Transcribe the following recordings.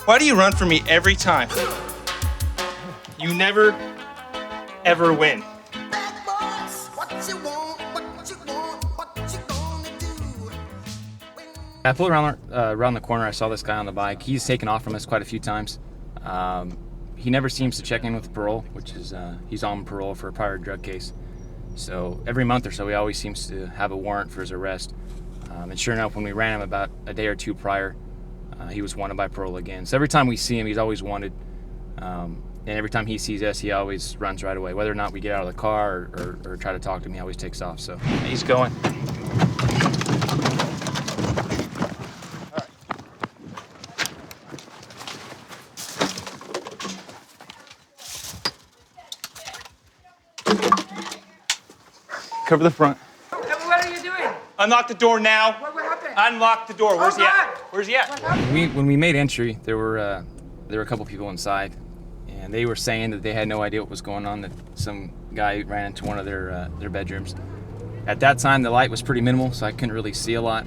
Why do you run from me every time? You never, ever win. I pulled around the corner. I saw this guy on the bike. He's taken off from us quite a few times. He never seems to check in with parole, which is he's on parole for a prior drug case. So every month or so, he always seems to have a warrant for his arrest. And sure enough, when we ran him about a day or two prior, he was wanted by parole again. So every time we see him, he's always wanted. And every time he sees us, he always runs right away. Whether or not we get out of the car or try to talk to him, he always takes off. So he's going. Cover the front. What are you doing? Unlock the door now. What happened? Unlock the door. Where's he at? God. Where's he at? When we made entry, there were a couple people inside, and they were saying that they had no idea what was going on. That some guy ran into one of their bedrooms. At that time, the light was pretty minimal, so I couldn't really see a lot.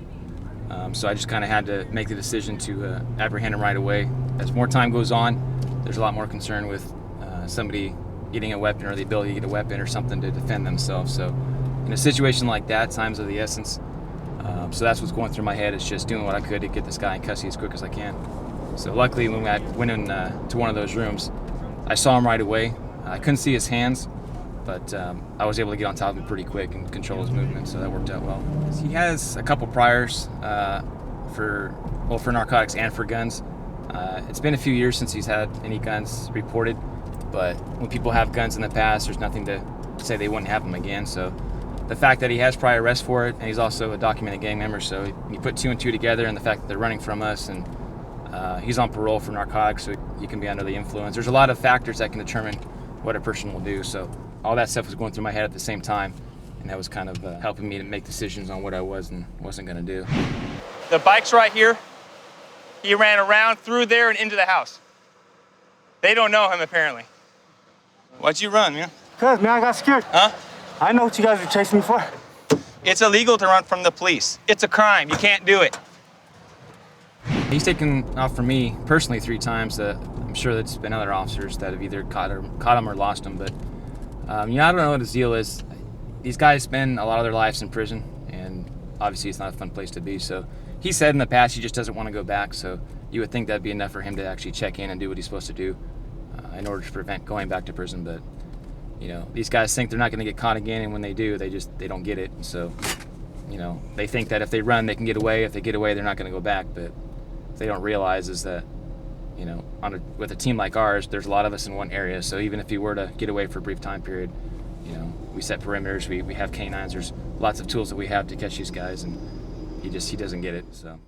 So I just kind of had to make the decision to apprehend him right away. As more time goes on, there's a lot more concern with somebody getting a weapon or the ability to get a weapon or something to defend themselves. So in a situation like that, time's of the essence. So that's what's going through my head. It's just doing what I could to get this guy in custody as quick as I can. So luckily, when I went in to one of those rooms, I saw him right away. I couldn't see his hands, but I was able to get on top of him pretty quick and control his movement, so that worked out well. He has a couple priors for narcotics and for guns. It's been a few years since he's had any guns reported, but when people have guns in the past, there's nothing to say they wouldn't have them again. So the fact that he has prior arrests for it, and he's also a documented gang member, so you put two and two together, and the fact that they're running from us, and he's on parole for narcotics, so you can be under the influence. There's a lot of factors that can determine what a person will do. So all that stuff was going through my head at the same time, and that was kind of helping me to make decisions on what I was and wasn't going to do. The bike's right here. He ran around through there and into the house. They don't know him, apparently. Why'd you run, man? Cause, man, I got scared. Huh? I know what you guys were chasing me for. It's illegal to run from the police. It's a crime. You can't do it. He's taken off from me personally 3 times. I'm sure there's been other officers that have either caught him or lost him. But I don't know what his deal is. These guys spend a lot of their lives in prison, and obviously it's not a fun place to be. So he said in the past he just doesn't want to go back. So you would think that'd be enough for him to actually check in and do what he's supposed to do in order to prevent going back to prison. But you know, these guys think they're not going to get caught again, and when they do, they don't get it. So, you know, they think that if they run, they can get away. If they get away, they're not going to go back. But what they don't realize is that, you know, with a team like ours, there's a lot of us in one area. So even if he were to get away for a brief time period, you know, we set perimeters, we have canines. There's lots of tools that we have to catch these guys, and he doesn't get it. So.